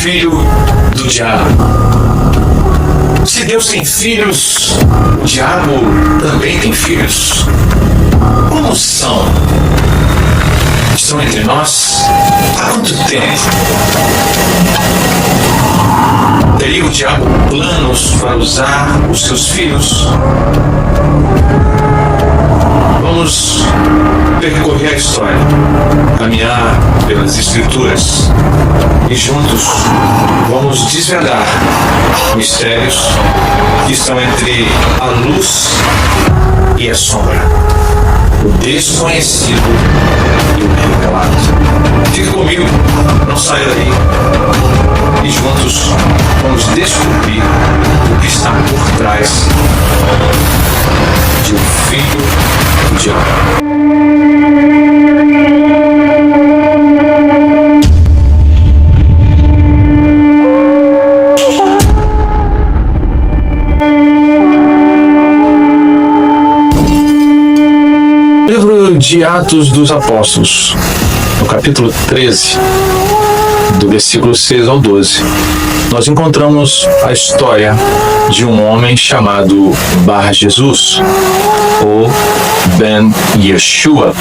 filho do diabo. Se Deus tem filhos, o diabo também tem filhos. Como são? Estão entre nós? Há quanto tempo? Teria o diabo planos para usar os seus filhos? Vamos percorrer a história, caminhar pelas Escrituras e juntos vamos desvendar mistérios que estão entre a luz e a sombra, o desconhecido e o revelado. Fique comigo, não saia daí. E juntos vamos descobrir o que está por trás de um filho do diabo. Livro de Atos dos Apóstolos, no capítulo 13, do versículo 6 ao 12, nós encontramos a história de um homem chamado Bar Jesus, ou Ben Yeshua,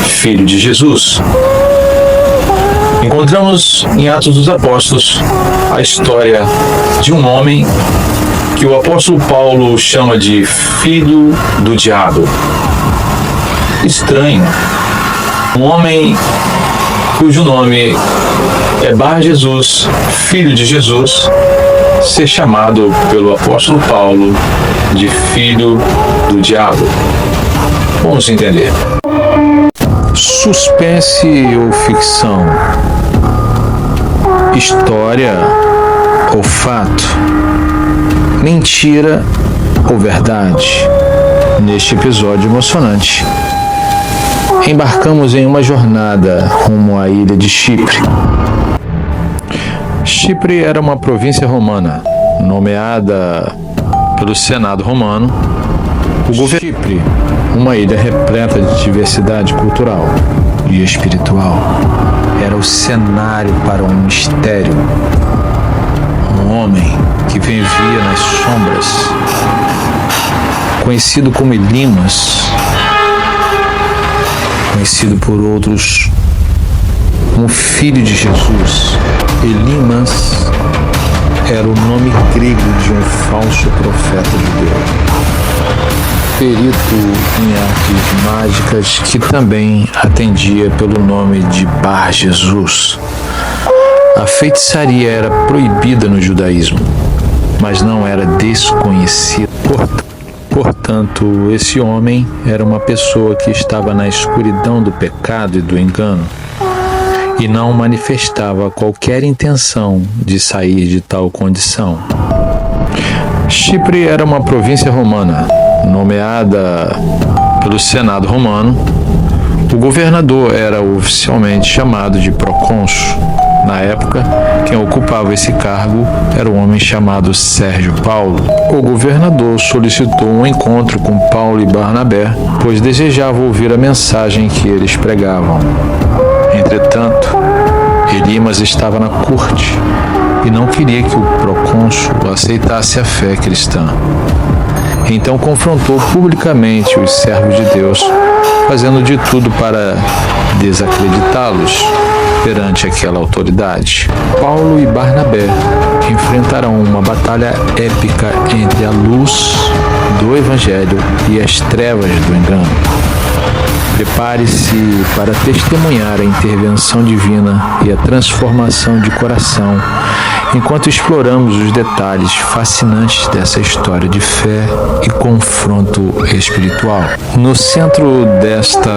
filho de Jesus. Encontramos em Atos dos Apóstolos a história de um homem que o apóstolo Paulo chama de filho do diabo. Estranho, um homem cujo nome é Bar Jesus, filho de Jesus, ser chamado pelo apóstolo Paulo de filho do diabo. Vamos entender. Suspense ou ficção? História ou fato? Mentira ou verdade? Neste episódio emocionante, embarcamos em uma jornada rumo à ilha de Chipre. Chipre era uma província romana, nomeada pelo Senado romano. O governo de Chipre, uma ilha repleta de diversidade cultural e espiritual, era o cenário para um mistério. Um homem que vivia nas sombras, conhecido como Elimas, conhecido por outros como filho de Jesus. Elimas era o nome grego de um falso profeta judeu, perito em artes mágicas, que também atendia pelo nome de Bar Jesus. A feitiçaria era proibida no judaísmo, mas não era desconhecida. Portanto, esse homem era uma pessoa que estava na escuridão do pecado e do engano e não manifestava qualquer intenção de sair de tal condição. Chipre era uma província romana, nomeada pelo Senado romano. O governador era oficialmente chamado de procônsul. Na época, quem ocupava esse cargo era um homem chamado Sérgio Paulo. O governador solicitou um encontro com Paulo e Barnabé, pois desejava ouvir a mensagem que eles pregavam. Entretanto, Elimas estava na corte e não queria que o procônsul aceitasse a fé cristã. Então confrontou publicamente os servos de Deus, fazendo de tudo para desacreditá-los perante aquela autoridade. Paulo e Barnabé enfrentarão uma batalha épica entre a luz do Evangelho e as trevas do engano. Prepare-se para testemunhar a intervenção divina e a transformação de coração, enquanto exploramos os detalhes fascinantes dessa história de fé e confronto espiritual. No centro desta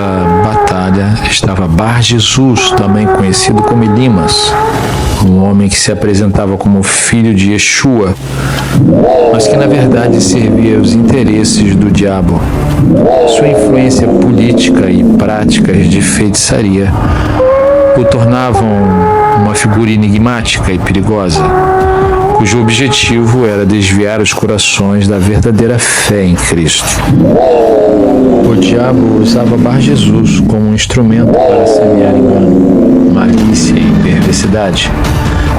batalha estava Bar Jesus, também conhecido como Elimas, um homem que se apresentava como filho de Yeshua, mas que na verdade servia aos interesses do diabo. Sua influência política e práticas de feitiçaria o tornavam uma figura enigmática e perigosa, cujo objetivo era desviar os corações da verdadeira fé em Cristo. O diabo usava Bar Jesus como um instrumento para semear engano, malícia e perversidade. cidade,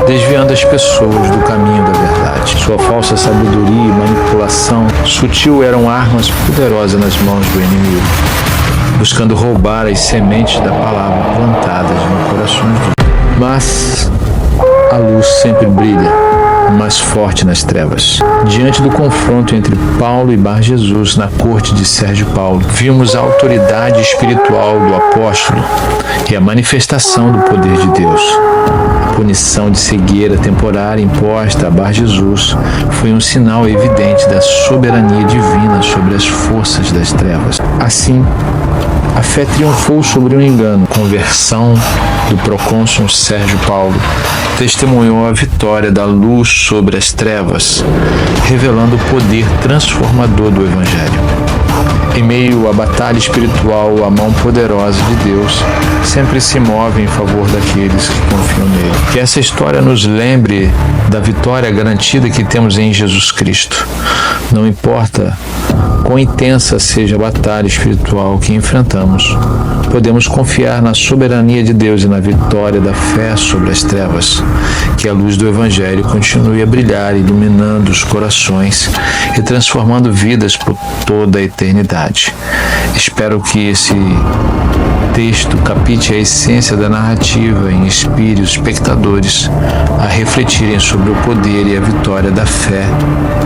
desviando as pessoas do caminho da verdade. Sua falsa sabedoria e manipulação sutil eram armas poderosas nas mãos do inimigo, buscando roubar as sementes da palavra plantadas no coração de Deus. Mas a luz sempre brilha, mais forte nas trevas. Diante do confronto entre Paulo e Bar Jesus na corte de Sérgio Paulo, vimos a autoridade espiritual do apóstolo e a manifestação do poder de Deus. A punição de cegueira temporária imposta a Bar Jesus foi um sinal evidente da soberania divina sobre as forças das trevas. Assim, a fé triunfou sobre o engano. A conversão do procônsul Sérgio Paulo testemunhou a vitória da luz sobre as trevas, revelando o poder transformador do Evangelho. Em meio à batalha espiritual, a mão poderosa de Deus sempre se move em favor daqueles que confiam nele. Que essa história nos lembre da vitória garantida que temos em Jesus Cristo. Não importa quão intensa seja a batalha espiritual que enfrentamos, podemos confiar na soberania de Deus e na vitória da fé sobre as trevas. Que a luz do Evangelho continue a brilhar, iluminando os corações e transformando vidas por toda a eternidade. Espero que esse texto capite a essência da narrativa e inspire os espectadores a refletirem sobre o poder e a vitória da fé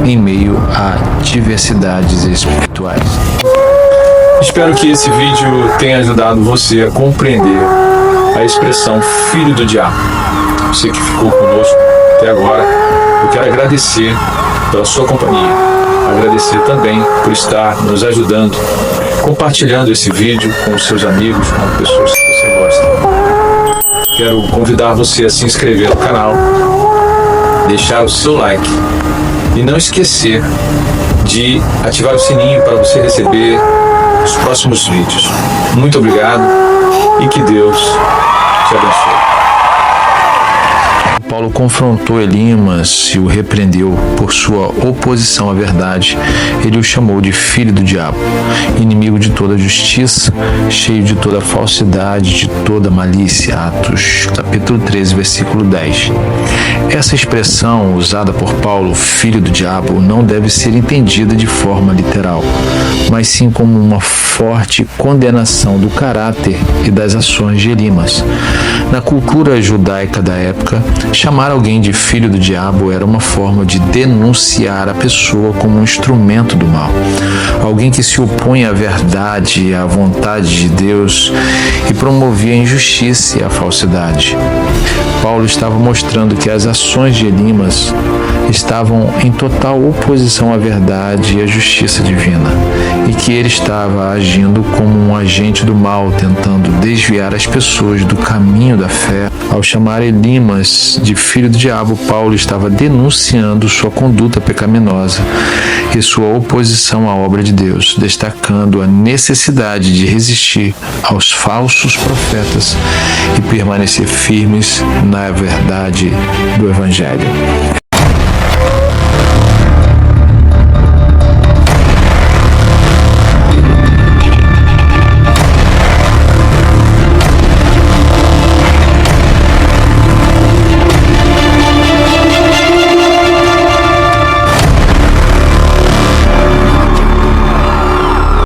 em meio a diversidades espirituais. Espero que esse vídeo tenha ajudado você a compreender a expressão filho do diabo. Você que ficou conosco até agora, eu quero agradecer pela sua companhia. Agradecer também por estar nos ajudando, compartilhando esse vídeo com os seus amigos, com pessoas que você gosta. Quero convidar você a se inscrever no canal, deixar o seu like e não esquecer de ativar o sininho para você receber os próximos vídeos. Muito obrigado e que Deus te abençoe. Paulo confrontou Elimas e o repreendeu por sua oposição à verdade. Ele o chamou de filho do diabo, inimigo de toda justiça, cheio de toda falsidade, de toda malícia. Atos capítulo 13, versículo 10. Essa expressão usada por Paulo, filho do diabo, não deve ser entendida de forma literal, mas sim como uma forte condenação do caráter e das ações de Elimas. Na cultura judaica da época, chamar alguém de filho do diabo era uma forma de denunciar a pessoa como um instrumento do mal, alguém que se opõe à verdade e à vontade de Deus e promovia a injustiça e a falsidade. Paulo estava mostrando que as ações de Elimas estavam em total oposição à verdade e à justiça divina, e que ele estava agindo como um agente do mal, tentando desviar as pessoas do caminho da fé. Ao chamar Elimas de filho do diabo, Paulo estava denunciando sua conduta pecaminosa e sua oposição à obra de Deus, destacando a necessidade de resistir aos falsos profetas e permanecer firmes na verdade do Evangelho.